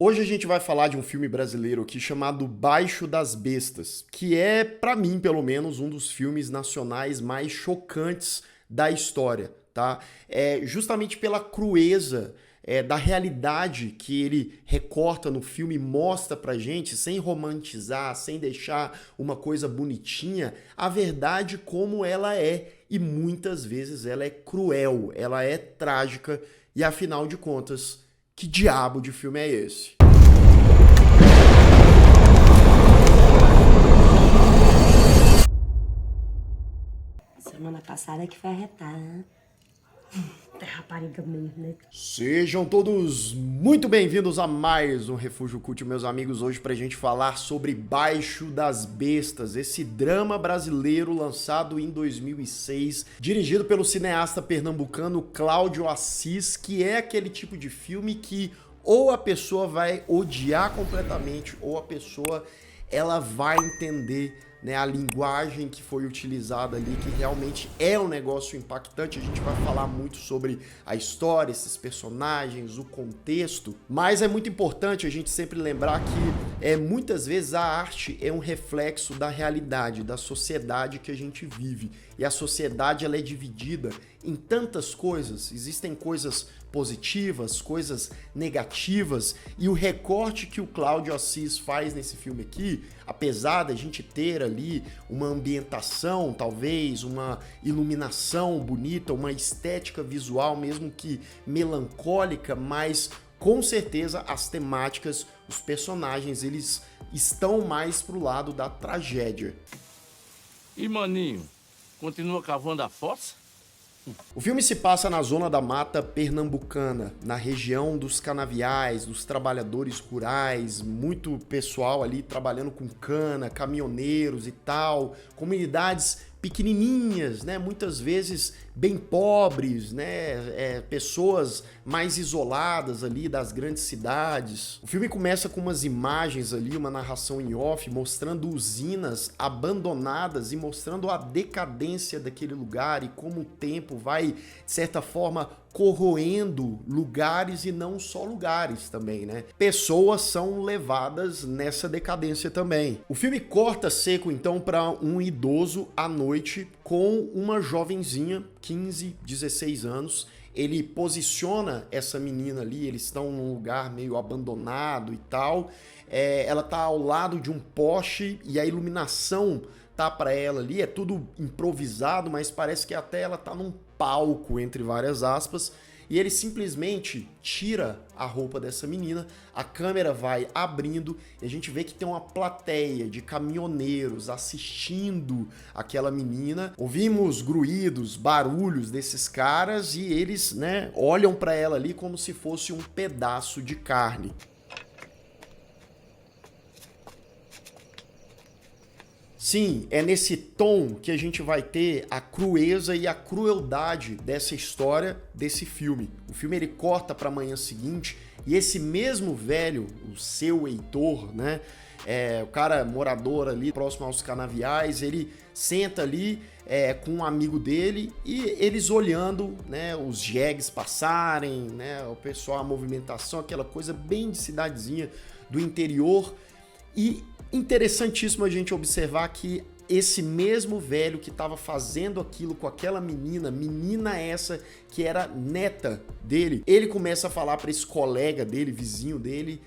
Hoje a gente vai falar de um filme brasileiro aqui chamado Baixo das Bestas, que é, pra mim, pelo menos, um dos filmes nacionais mais chocantes da história, tá? É justamente pela crueza da realidade que ele recorta no filme, e mostra pra gente, sem romantizar, sem deixar uma coisa bonitinha, a verdade como ela é. E muitas vezes ela é cruel, ela é trágica e, afinal de contas, que diabo de filme é esse? Semana passada que foi arretada, né? Até rapariga mesmo, né? Sejam todos muito bem-vindos a mais um Refúgio Cult, meus amigos, hoje pra gente falar sobre Baixo das Bestas, esse drama brasileiro lançado em 2006, dirigido pelo cineasta pernambucano Cláudio Assis, que é aquele tipo de filme que ou a pessoa vai odiar completamente ou a pessoa ela vai entender, né, a linguagem que foi utilizada ali, que realmente é um negócio impactante. A gente vai falar muito sobre a história, esses personagens, o contexto, mas é muito importante a gente sempre lembrar que muitas vezes a arte é um reflexo da realidade, da sociedade que a gente vive. E a sociedade ela é dividida em tantas coisas, existem coisas positivas, coisas negativas, e o recorte que o Cláudio Assis faz nesse filme aqui, apesar da gente ter ali uma ambientação, talvez, uma iluminação bonita, uma estética visual, mesmo que melancólica, mas com certeza as temáticas, os personagens, eles estão mais pro lado da tragédia. E Maninho, continua cavando a fossa? O filme se passa na zona da mata pernambucana, na região dos canaviais, dos trabalhadores rurais, muito pessoal ali trabalhando com cana, caminhoneiros e tal, comunidades pequenininhas, né, muitas vezes bem pobres, né, pessoas mais isoladas ali das grandes cidades. O filme começa com umas imagens ali, uma narração em off, mostrando usinas abandonadas e mostrando a decadência daquele lugar e como o tempo vai, de certa forma, corroendo lugares e não só lugares também, né? Pessoas são levadas nessa decadência também. O filme corta seco então para um idoso à noite com uma jovenzinha, 15, 16 anos. Ele posiciona essa menina ali, eles estão num lugar meio abandonado e tal. Ela tá ao lado de um poste e a iluminação tá para ela ali, é tudo improvisado, mas parece que até ela tá num palco, entre várias aspas, e ele simplesmente tira a roupa dessa menina, a câmera vai abrindo e a gente vê que tem uma plateia de caminhoneiros assistindo aquela menina. Ouvimos gruídos, barulhos desses caras e eles, né, olham para ela ali como se fosse um pedaço de carne. Sim, é nesse tom que a gente vai ter a crueza e a crueldade dessa história, desse filme. O filme ele corta para a manhã seguinte e esse mesmo velho, o seu Heitor, né, o cara morador ali próximo aos canaviais, ele senta ali com um amigo dele e eles olhando, né, os jegues passarem, né, o pessoal, a movimentação, aquela coisa bem de cidadezinha do interior. E interessantíssimo a gente observar que esse mesmo velho que estava fazendo aquilo com aquela menina essa que era neta dele, ele começa a falar para esse colega dele, vizinho dele,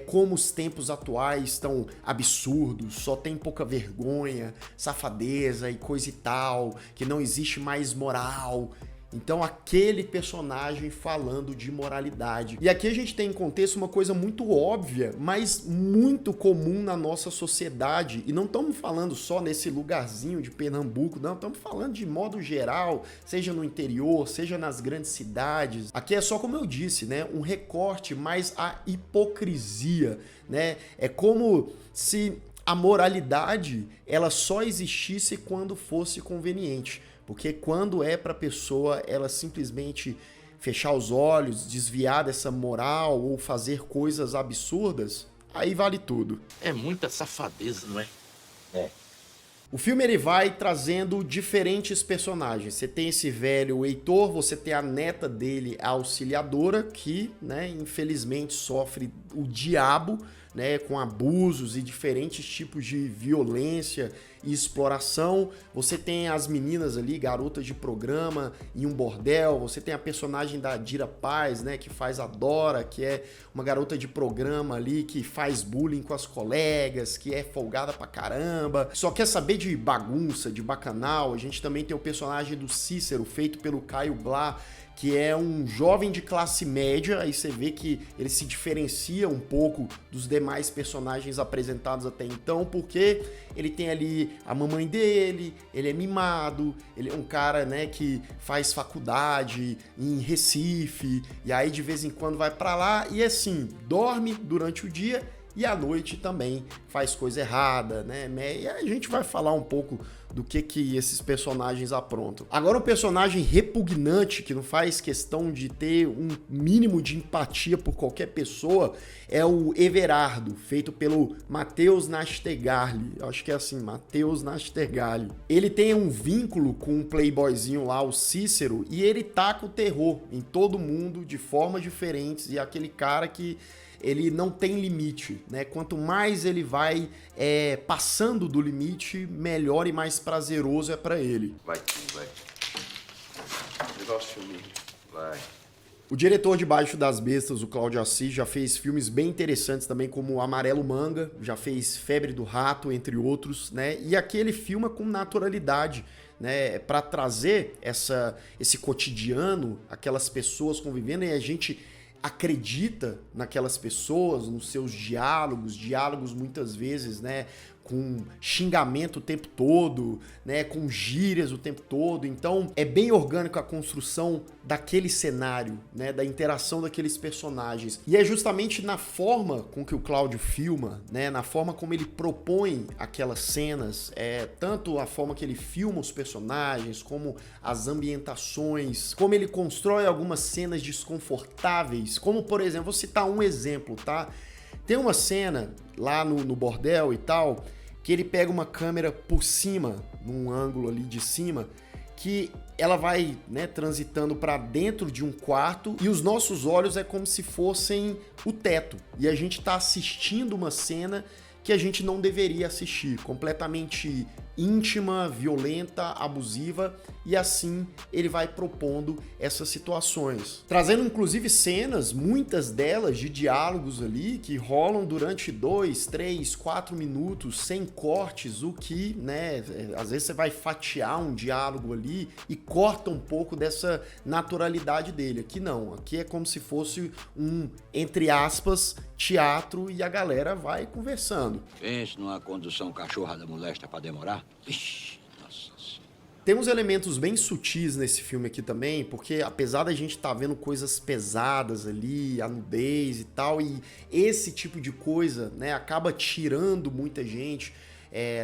como os tempos atuais estão absurdos, só tem pouca vergonha, safadeza e coisa e tal, que não existe mais moral. Então, aquele personagem falando de moralidade. E aqui a gente tem em contexto uma coisa muito óbvia, mas muito comum na nossa sociedade. E não estamos falando só nesse lugarzinho de Pernambuco, não. Estamos falando de modo geral, seja no interior, seja nas grandes cidades. Aqui é só como eu disse, né? Um recorte, mas a hipocrisia, né? É como se a moralidade ela só existisse quando fosse conveniente. Porque quando é para a pessoa ela simplesmente fechar os olhos, desviar dessa moral ou fazer coisas absurdas, aí vale tudo. É muita safadeza, não é? É. O filme ele vai trazendo diferentes personagens. Você tem esse velho Heitor, você tem a neta dele, a Auxiliadora, que, né, infelizmente sofre o diabo, né, com abusos e diferentes tipos de violência e exploração. Você tem as meninas ali, garotas de programa em um bordel. Você tem a personagem da Dira Paz, né, que faz a Dora, que é uma garota de programa ali que faz bullying com as colegas, que é folgada pra caramba, só quer saber de bagunça, de bacanal. A gente também tem o personagem do Cícero, feito pelo Caio Blá, que é um jovem de classe média. Aí você vê que ele se diferencia um pouco dos demais personagens apresentados até então, porque ele tem ali a mamãe dele, ele é mimado, ele é um cara, né, que faz faculdade em Recife, e aí de vez em quando vai pra lá e assim, dorme durante o dia e à noite também faz coisa errada, né? E a gente vai falar um pouco do que esses personagens aprontam. Agora, um personagem repugnante, que não faz questão de ter um mínimo de empatia por qualquer pessoa, é o Everardo, feito pelo Matheus Nastergalli. Acho que é assim, Matheus Nastergalli. Ele tem um vínculo com um playboyzinho lá, o Cícero, e ele taca o terror em todo mundo de formas diferentes, e é aquele cara que ele não tem limite, né? Quanto mais ele vai passando do limite, melhor e mais prazeroso é pra ele. Vai. Negócio comigo. Vai. O diretor de Baixo das Bestas, o Cláudio Assis, já fez filmes bem interessantes também, como Amarelo Manga, já fez Febre do Rato, entre outros, né? E aqui ele filma com naturalidade, né, para trazer esse cotidiano, aquelas pessoas convivendo, e a gente acredita naquelas pessoas, nos seus diálogos muitas vezes, né, com xingamento o tempo todo, né, com gírias o tempo todo. Então é bem orgânico a construção daquele cenário, né, da interação daqueles personagens. E é justamente na forma com que o Cláudio filma, né, na forma como ele propõe aquelas cenas, tanto a forma que ele filma os personagens, como as ambientações, como ele constrói algumas cenas desconfortáveis, como por exemplo, vou citar um exemplo, tá? Tem uma cena lá no bordel e tal, que ele pega uma câmera por cima, num ângulo ali de cima, que ela vai, né, transitando para dentro de um quarto, e os nossos olhos é como se fossem o teto. E a gente tá assistindo uma cena que a gente não deveria assistir, completamente íntima, violenta, abusiva, e assim ele vai propondo essas situações. Trazendo inclusive cenas, muitas delas de diálogos ali, que rolam durante 2, 3, 4 minutos, sem cortes, o que, né, às vezes você vai fatiar um diálogo ali e corta um pouco dessa naturalidade dele. Aqui não, aqui é como se fosse um, entre aspas, teatro, e a galera vai conversando. Pense numa condução cachorrada molesta pra demorar. Ixi, nossa senhora. Tem uns elementos bem sutis nesse filme aqui também, porque apesar da gente estar vendo coisas pesadas ali, a nudez e tal, e esse tipo de coisa, né, acaba tirando muita gente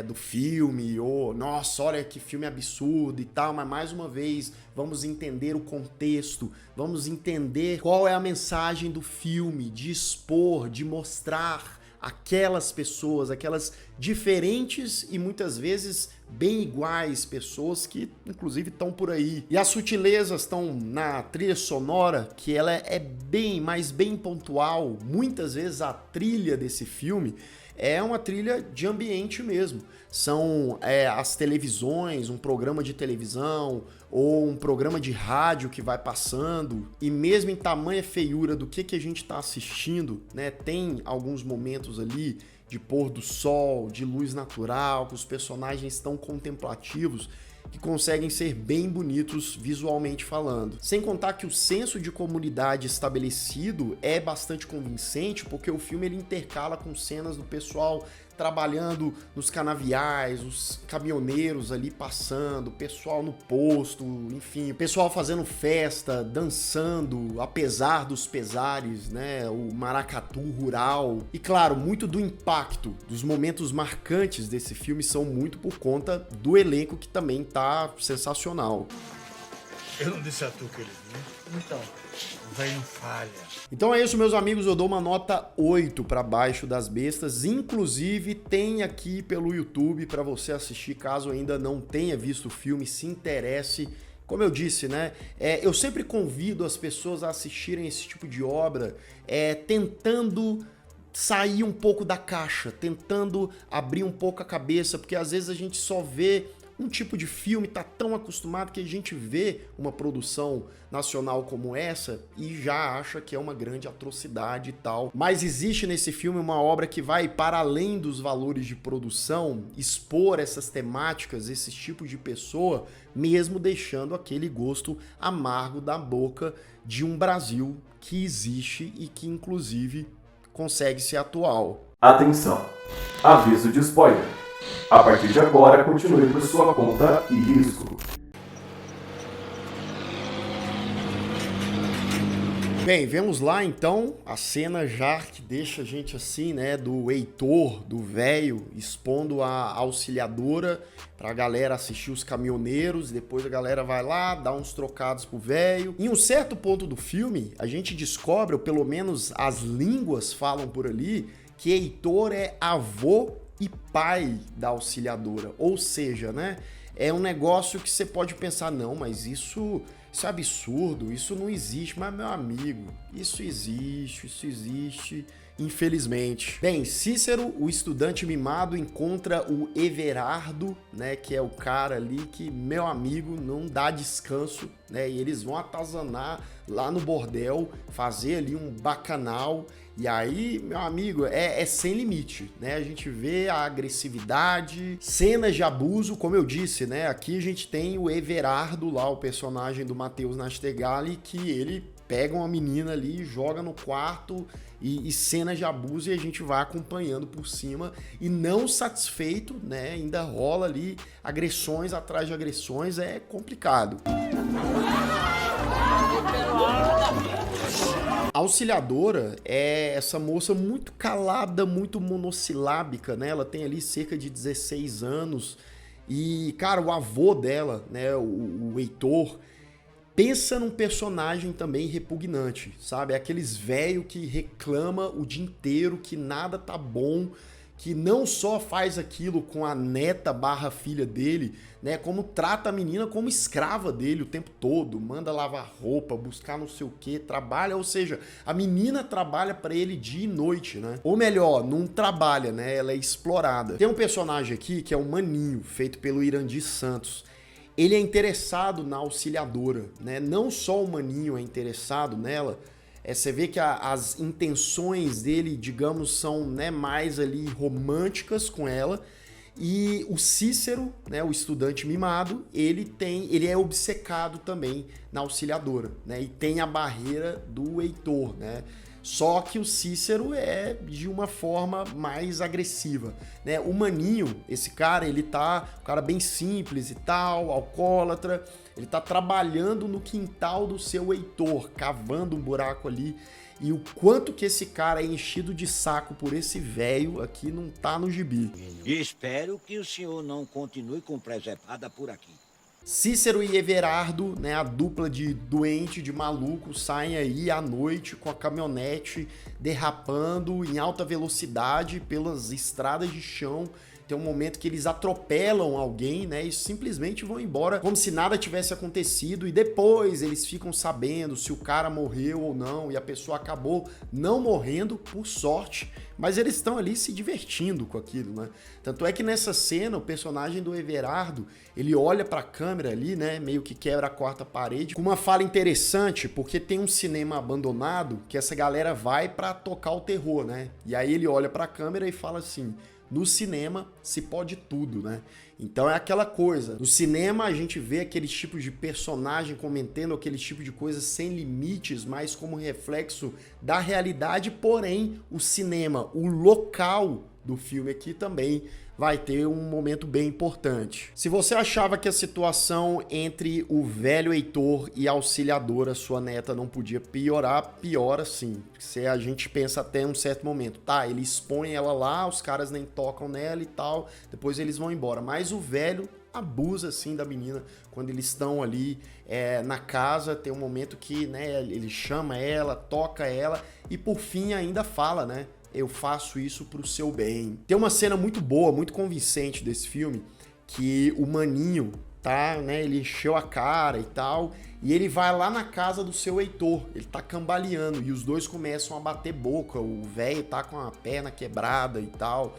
do filme, ou nossa, olha que filme absurdo e tal, mas mais uma vez, vamos entender o contexto, vamos entender qual é a mensagem do filme, de expor, de mostrar aquelas pessoas, aquelas diferentes e muitas vezes bem iguais pessoas que inclusive estão por aí. E as sutilezas estão na trilha sonora, que ela é bem, mas bem pontual. Muitas vezes a trilha desse filme é uma trilha de ambiente mesmo. São as televisões, um programa de televisão ou um programa de rádio que vai passando, e mesmo em tamanha feiura do que a gente está assistindo, né, tem alguns momentos ali de pôr do sol, de luz natural, que os personagens estão contemplativos, que conseguem ser bem bonitos visualmente falando. Sem contar que o senso de comunidade estabelecido é bastante convincente, porque o filme ele intercala com cenas do pessoal trabalhando nos canaviais, os caminhoneiros ali passando, o pessoal no posto, enfim, o pessoal fazendo festa, dançando, apesar dos pesares, né, o maracatu rural. E claro, muito do impacto, dos momentos marcantes desse filme são muito por conta do elenco, que também tá sensacional. Eu não disse a tu que eles vinham? Então, O velho não falha. Então é isso, meus amigos, eu dou uma nota 8 para Baixo das Bestas, inclusive tem aqui pelo YouTube para você assistir, caso ainda não tenha visto o filme, se interesse. Como eu disse, né, eu sempre convido as pessoas a assistirem esse tipo de obra, tentando sair um pouco da caixa, tentando abrir um pouco a cabeça, porque às vezes a gente só vê um tipo de filme, tá tão acostumado que a gente vê uma produção nacional como essa e já acha que é uma grande atrocidade e tal. Mas existe nesse filme uma obra que vai para além dos valores de produção, expor essas temáticas, esses tipos de pessoa, mesmo deixando aquele gosto amargo da boca de um Brasil que existe e que inclusive consegue ser atual. Atenção! Aviso de spoiler. A partir de agora, continue por sua conta e risco. Bem, vemos lá então a cena já que deixa a gente assim, né, do Heitor, do velho, expondo a auxiliadora pra galera assistir os caminhoneiros, depois a galera vai lá, dá uns trocados pro velho. Em um certo ponto do filme, a gente descobre, ou pelo menos as línguas falam por ali, que Heitor é avô e pai da auxiliadora, ou seja, né, é um negócio que você pode pensar, não, mas isso é absurdo, isso não existe, mas meu amigo, isso existe, infelizmente. Bem, Cícero, o estudante mimado, encontra o Everardo, né, que é o cara ali que, meu amigo, não dá descanso, né, e eles vão atazanar lá no bordel, fazer ali um bacanal. E aí, meu amigo, é sem limite, né? A gente vê a agressividade, cenas de abuso, como eu disse, né? Aqui a gente tem o Everardo lá, o personagem do Matheus Nastergalli, que ele pega uma menina ali, joga no quarto e cenas de abuso e a gente vai acompanhando por cima e não satisfeito, né? Ainda rola ali agressões atrás de agressões, é complicado. A auxiliadora é essa moça muito calada, muito monossilábica, né? Ela tem ali cerca de 16 anos e, cara, o avô dela, né, o Heitor, pensa num personagem também repugnante, sabe? É aqueles velho que reclama o dia inteiro que nada tá bom, que não só faz aquilo com a neta barra filha dele, né, como trata a menina como escrava dele o tempo todo, manda lavar roupa, buscar não sei o que, trabalha, ou seja, a menina trabalha pra ele dia e noite, né? Ou melhor, não trabalha, né? Ela é explorada. Tem um personagem aqui que é o Maninho, feito pelo Irandir Santos. Ele é interessado na auxiliadora, né? Não só o Maninho é interessado nela, você vê que as intenções dele, digamos, são, né, mais ali românticas com ela. E o Cícero, né, o estudante mimado, ele é obcecado também na auxiliadora, né? E tem a barreira do Heitor, né? Só que o Cícero é de uma forma mais agressiva, né? O Maninho, esse cara, ele tá um cara bem simples e tal, alcoólatra. Ele tá trabalhando no quintal do seu Heitor, cavando um buraco ali. E o quanto que esse cara é enchido de saco por esse velho aqui não tá no gibi. E espero que o senhor não continue com presepada por aqui. Cícero e Everardo, né, a dupla de doente, de maluco, saem aí à noite com a caminhonete derrapando em alta velocidade pelas estradas de chão. Tem um momento que eles atropelam alguém, né, e simplesmente vão embora como se nada tivesse acontecido, e depois eles ficam sabendo se o cara morreu ou não, e a pessoa acabou não morrendo, por sorte, mas eles estão ali se divertindo com aquilo, né? Tanto é que nessa cena, o personagem do Everardo, ele olha pra câmera ali, né, meio que quebra a quarta parede, com uma fala interessante, porque tem um cinema abandonado que essa galera vai pra tocar o terror, né? E aí ele olha pra câmera e fala assim: no cinema se pode tudo, né? Então é aquela coisa. No cinema a gente vê aqueles tipos de personagem cometendo aqueles tipos de coisas sem limites, mas como reflexo da realidade, porém o cinema, o local do filme aqui também vai ter um momento bem importante. Se você achava que a situação entre o velho Heitor e a auxiliadora, sua neta, não podia piorar, piora sim. Se a gente pensa até um certo momento, tá, ele expõe ela lá, os caras nem tocam nela e tal, depois eles vão embora. Mas o velho abusa assim da menina. Quando eles estão ali na casa, tem um momento que, né, ele chama ela, toca ela e por fim ainda fala, né, eu faço isso pro seu bem. Tem uma cena muito boa, muito convincente desse filme, que o maninho tá, né, ele encheu a cara e tal, e ele vai lá na casa do seu Heitor, ele tá cambaleando, e os dois começam a bater boca, o velho tá com a perna quebrada e tal,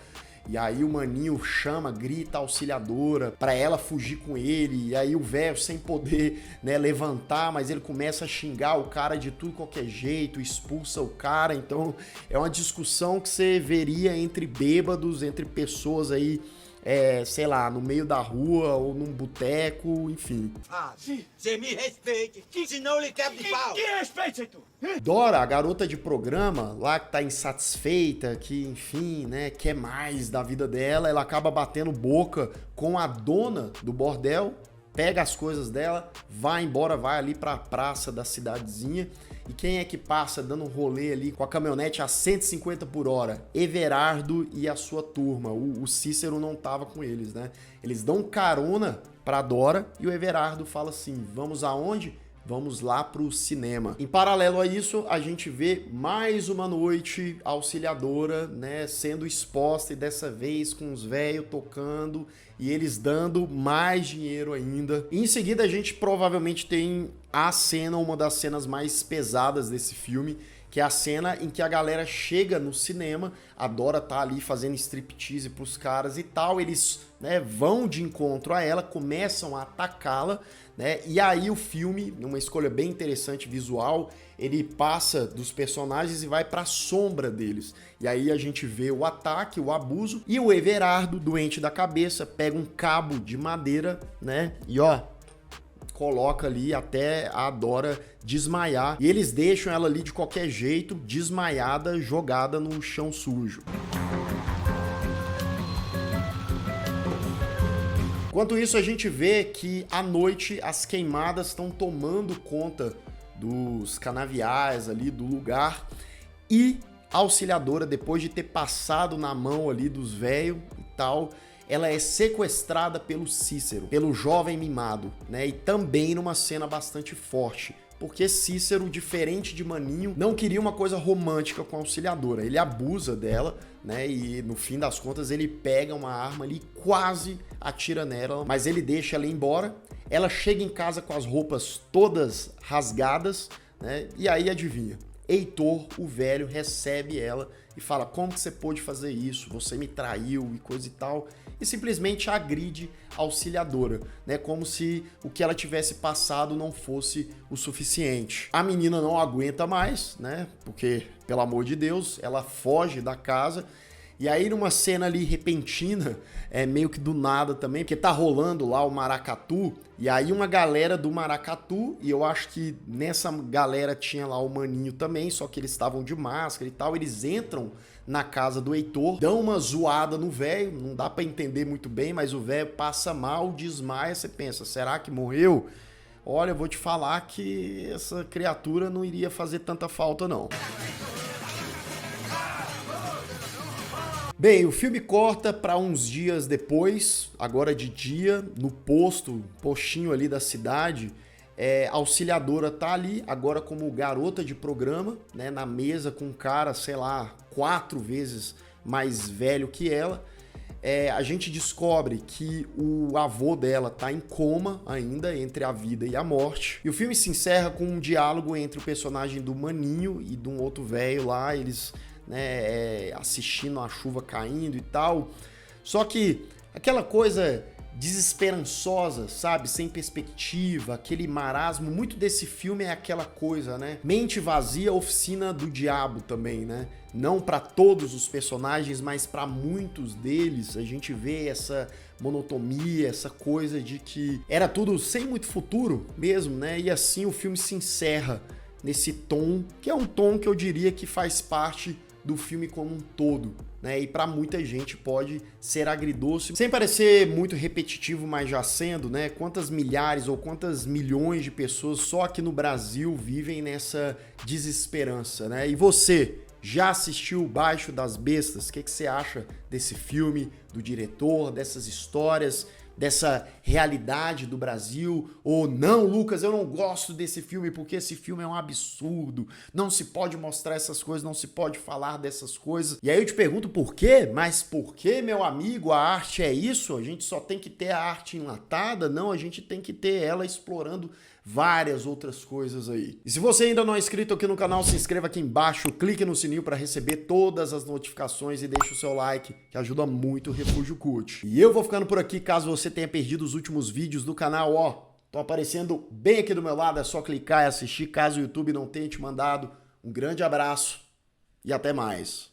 e aí o maninho chama, grita a auxiliadora pra ela fugir com ele, e aí o velho sem poder, né, levantar, mas ele começa a xingar o cara de tudo qualquer jeito, expulsa o cara, então é uma discussão que você veria entre bêbados, entre pessoas aí, sei lá, no meio da rua ou num boteco, enfim. Ah, você me respeite, senão eu lhe quebro de pau. Que respeite, Heitor? Dora, a garota de programa, lá que tá insatisfeita, que, enfim, né, quer mais da vida dela, ela acaba batendo boca com a dona do bordel, pega as coisas dela, vai embora, vai ali pra praça da cidadezinha. E quem é que passa dando um rolê ali com a caminhonete a 150 por hora? Everardo e a sua turma. O Cícero não tava com eles, né? Eles dão carona pra Dora e o Everardo fala assim, vamos aonde? Vamos lá pro cinema. Em paralelo a isso, a gente vê mais uma noite auxiliadora, né, sendo exposta e dessa vez com os velhos tocando e eles dando mais dinheiro ainda. E em seguida a gente provavelmente tem a cena, uma das cenas mais pesadas desse filme, que é a cena em que a galera chega no cinema, a Dora tá ali fazendo striptease pros caras e tal, eles, né, vão de encontro a ela, começam a atacá-la, né, e aí o filme, numa escolha bem interessante visual, ele passa dos personagens e vai pra sombra deles. E aí a gente vê o ataque, o abuso, e o Everardo, doente da cabeça, pega um cabo de madeira, né, e ó, coloca ali até a Dora desmaiar. E eles deixam ela ali de qualquer jeito, desmaiada, jogada no chão sujo. Enquanto isso, a gente vê que à noite as queimadas estão tomando conta dos canaviais ali, do lugar. E a auxiliadora, depois de ter passado na mão ali dos velhos e tal, ela é sequestrada pelo Cícero, pelo jovem mimado, né? E também numa cena bastante forte, porque Cícero, diferente de Maninho, não queria uma coisa romântica com a auxiliadora. Ele abusa dela, né? E no fim das contas ele pega uma arma ali e quase atira nela, mas ele deixa ela ir embora. Ela chega em casa com as roupas todas rasgadas, né? E aí adivinha? Heitor, o velho, recebe ela e fala, como que você pôde fazer isso? Você me traiu e coisa e tal. E simplesmente agride a auxiliadora, né? Como se o que ela tivesse passado não fosse o suficiente. A menina não aguenta mais, né? Porque, pelo amor de Deus, ela foge da casa. E aí numa cena ali repentina, meio que do nada também, porque tá rolando lá o maracatu, e aí uma galera do maracatu, e eu acho que nessa galera tinha lá o Maninho também, só que eles estavam de máscara e tal, eles entram na casa do Heitor, dão uma zoada no velho, não dá pra entender muito bem, mas o velho passa mal, desmaia, você pensa, será que morreu? Olha, eu vou te falar que essa criatura não iria fazer tanta falta não. Bem, o filme corta para uns dias depois, agora de dia, no postinho ali da cidade, a auxiliadora tá ali, agora como garota de programa, né, na mesa com um cara, sei lá, 4 vezes mais velho que ela. A gente descobre que o avô dela tá em coma ainda, entre a vida e a morte. E o filme se encerra com um diálogo entre o personagem do Maninho e de um outro velho lá, eles, né, assistindo a chuva caindo e tal. Só que aquela coisa desesperançosa, sabe? Sem perspectiva, aquele marasmo. Muito desse filme é aquela coisa, né? Mente vazia, oficina do diabo também, né? Não para todos os personagens, mas para muitos deles a gente vê essa monotonia, essa coisa de que era tudo sem muito futuro mesmo, né? E assim o filme se encerra nesse tom, que é um tom que eu diria que faz parte do filme como um todo, né? E para muita gente pode ser agridoce, sem parecer muito repetitivo, mas já sendo, né? Quantas milhares ou quantas milhões de pessoas só aqui no Brasil vivem nessa desesperança, né? E você já assistiu Baixo das Bestas? O que você acha desse filme, do diretor, dessas histórias? dessa realidade do Brasil, ou não, Lucas, eu não gosto desse filme porque esse filme é um absurdo, não se pode mostrar essas coisas, não se pode falar dessas coisas. E aí eu te pergunto por quê? Mas por que, meu amigo, a arte é isso? A gente só tem que ter a arte enlatada? Não, a gente tem que ter ela explorando várias outras coisas aí. E se você ainda não é inscrito aqui no canal, se inscreva aqui embaixo, clique no sininho para receber todas as notificações e deixe o seu like, que ajuda muito o Refúgio Cult. E eu vou ficando por aqui, caso você tenha perdido os últimos vídeos do canal, ó, estão aparecendo bem aqui do meu lado, é só clicar e assistir, caso o YouTube não tenha te mandado. Um grande abraço e até mais.